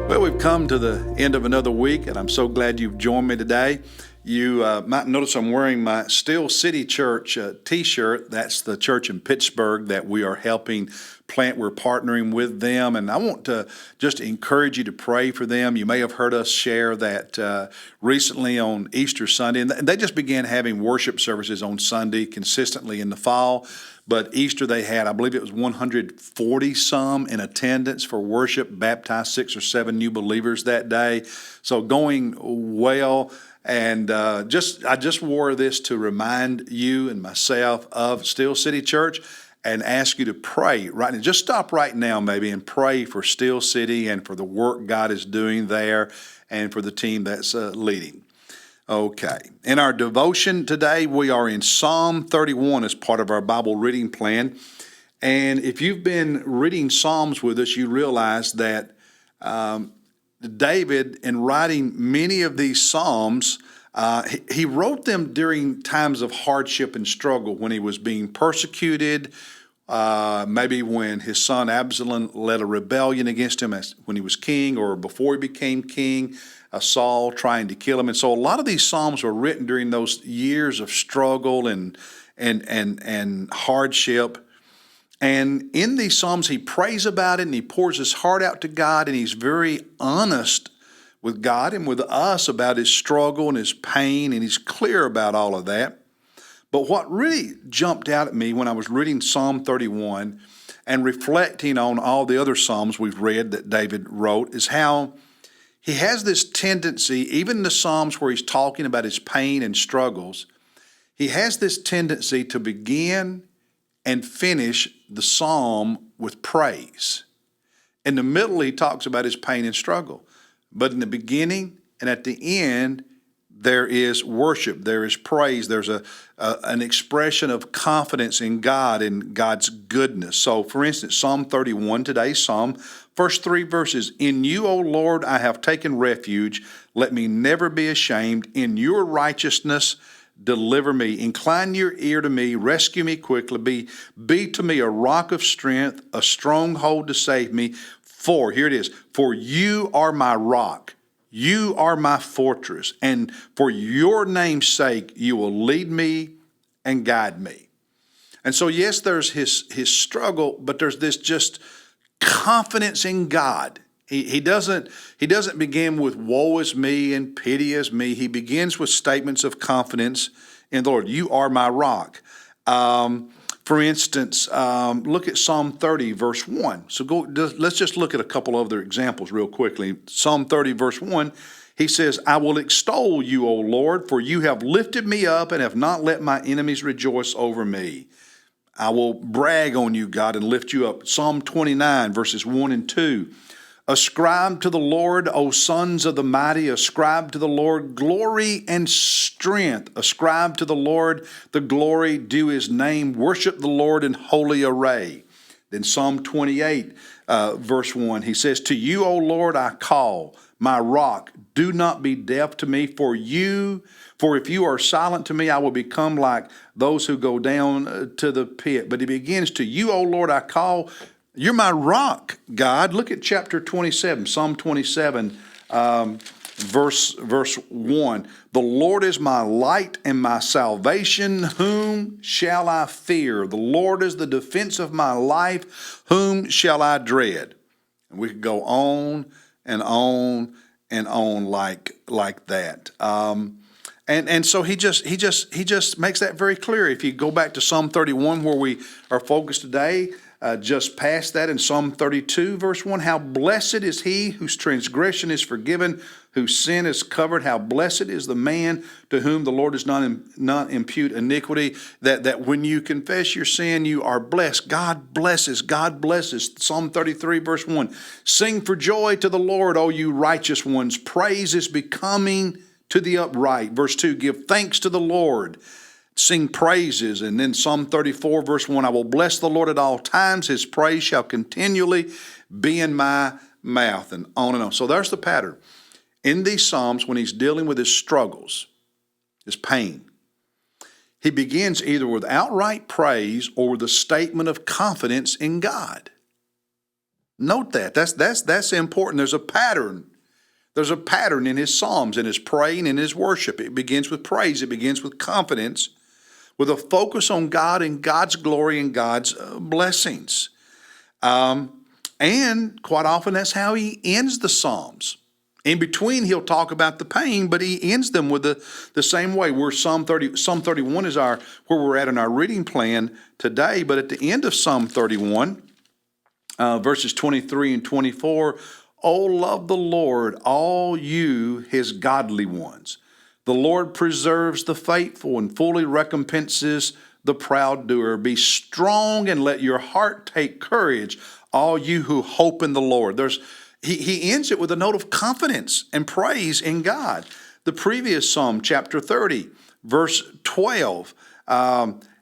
Well, we've come to the end of another week, and I'm so glad you've joined me today. You might notice I'm wearing my Still City Church t-shirt. That's the church in Pittsburgh that we are helping plant. We're partnering with them, and I want to just encourage you to pray for them. You may have heard us share that recently on Easter Sunday, and they just began having worship services on Sunday consistently in the fall. But Easter they had, I believe it was 140 some in attendance for worship, baptized 6 or 7 new believers that day. So going well. And I just wore this to remind you and myself of Still City Church and ask you to pray right now. Just stop right now maybe and pray for Still City and for the work God is doing there and for the team that's leading. Okay. In our devotion today, we are in Psalm 31 as part of our Bible reading plan. And if you've been reading Psalms with us, you realize that David, in writing many of these Psalms, he wrote them during times of hardship and struggle when he was being persecuted, maybe when his son Absalom led a rebellion against him when he was king or before he became king, Saul trying to kill him. And so a lot of these Psalms were written during those years of struggle and hardship. And in these Psalms, he prays about it and he pours his heart out to God, and he's very honest with God and with us about his struggle and his pain, and he's clear about all of that. But what really jumped out at me when I was reading Psalm 31 and reflecting on all the other Psalms we've read that David wrote is how he has this tendency, even in the Psalms where he's talking about his pain and struggles, he has this tendency to begin and finish the psalm with praise. In the middle, he talks about his pain and struggle. But in the beginning and at the end, there is worship, there is praise, there's an expression of confidence in God and God's goodness. So, for instance, Psalm 31, today's psalm, first 3 verses, "In you, O Lord, I have taken refuge. Let me never be ashamed. In your righteousness, deliver me. Incline your ear to me. Rescue me quickly. Be to me a rock of strength, a stronghold to save me. For," here it is, "for you are my rock. You are my fortress. And for your name's sake, you will lead me and guide me." And so, yes, there's his struggle, but there's this just confidence in God. He doesn't begin with woe is me and pity is me. He begins with statements of confidence in the Lord. You are my rock. For instance, look at Psalm 30, verse 1. So let's just look at a couple other examples real quickly. Psalm 30, verse 1, he says, "I will extol you, O Lord, for you have lifted me up and have not let my enemies rejoice over me." I will brag on you, God, and lift you up. Psalm 29, verses 1 and 2. "Ascribe to the Lord, O sons of the mighty, ascribe to the Lord glory and strength. Ascribe to the Lord the glory due his name. Worship the Lord in holy array." Then Psalm 28, verse 1, he says, "To you, O Lord, I call, my rock. Do not be deaf to me, for if you are silent to me, I will become like those who go down to the pit." But he begins, "To you, O Lord, I call. You're my rock, God." Look at chapter 27, Psalm 27, verse 1. "The Lord is my light and my salvation. Whom shall I fear? The Lord is the defense of my life. Whom shall I dread?" And we could go on and on and on like that. And so he just makes that very clear. If you go back to Psalm 31, where we are focused today, just past that in Psalm 32, verse 1, "How blessed is he whose transgression is forgiven, whose sin is covered. How blessed is the man to whom the Lord does not impute iniquity." That when you confess your sin, you are blessed. God blesses. God blesses. Psalm 33, verse 1, "Sing for joy to the Lord, O you righteous ones. Praise is becoming to the upright." Verse 2, "Give thanks to the Lord. Sing praises." And then Psalm 34, verse 1, "I will bless the Lord at all times. His praise shall continually be in my mouth," and on and on. So there's the pattern. In these Psalms, when he's dealing with his struggles, his pain, he begins either with outright praise or with a statement of confidence in God. Note that. That's important. There's a pattern. There's a pattern in his Psalms, in his praying, in his worship. It begins with praise. It begins with confidence, with a focus on God and God's glory and God's blessings. And quite often that's how he ends the Psalms. In between, he'll talk about the pain, but he ends them with the same way. Psalm 31 is where we're at in our reading plan today. But at the end of Psalm 31, verses 23 and 24, "Oh, love the Lord, all you his godly ones. The Lord preserves the faithful and fully recompenses the proud doer. Be strong and let your heart take courage, all you who hope in the Lord." He ends it with a note of confidence and praise in God. The previous Psalm, chapter 30, verse 12,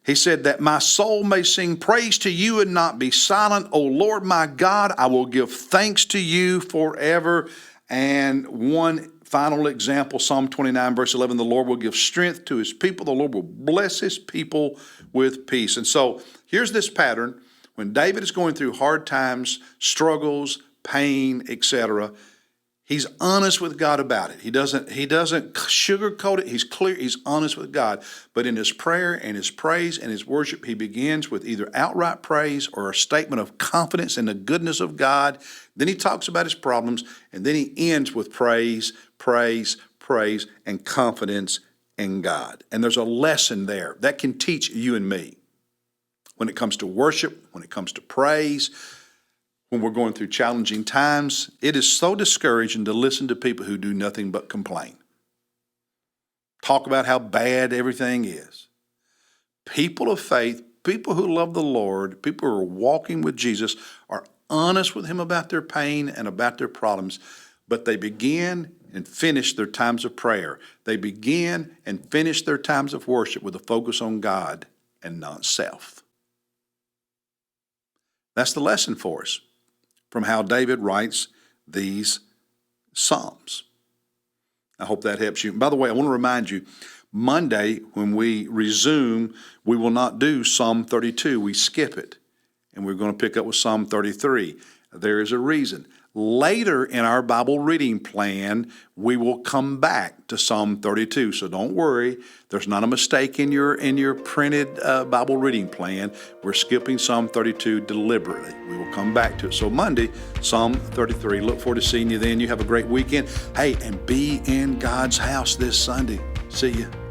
he said that my soul may sing praise to you and not be silent. O Lord my God, I will give thanks to you forever. And one final example, Psalm 29, verse 11, the Lord will give strength to his people. The Lord will bless his people with peace. And so here's this pattern. When David is going through hard times, struggles, pain, etc., he's honest with God about it. He doesn't sugarcoat it. He's clear. He's honest with God. But in his prayer and his praise and his worship, he begins with either outright praise or a statement of confidence in the goodness of God. Then he talks about his problems, and then he ends with praise, praise, praise, and confidence in God. And there's a lesson there that can teach you and me when it comes to worship, when it comes to praise. When we're going through challenging times, it is so discouraging to listen to people who do nothing but complain. Talk about how bad everything is. People of faith, people who love the Lord, people who are walking with Jesus, are honest with him about their pain and about their problems, but they begin and finish their times of prayer. They begin and finish their times of worship with a focus on God and not self. That's the lesson for us from how David writes these Psalms. I hope that helps you. By the way, I want to remind you, Monday when we resume, we will not do Psalm 32. We skip it, and we're going to pick up with Psalm 33. There is a reason. Later in our Bible reading plan, we will come back to Psalm 32. So don't worry. There's not a mistake in your printed Bible reading plan. We're skipping Psalm 32 deliberately. We will come back to it. So Monday, Psalm 33. Look forward to seeing you then. You have a great weekend. Hey, and be in God's house this Sunday. See you.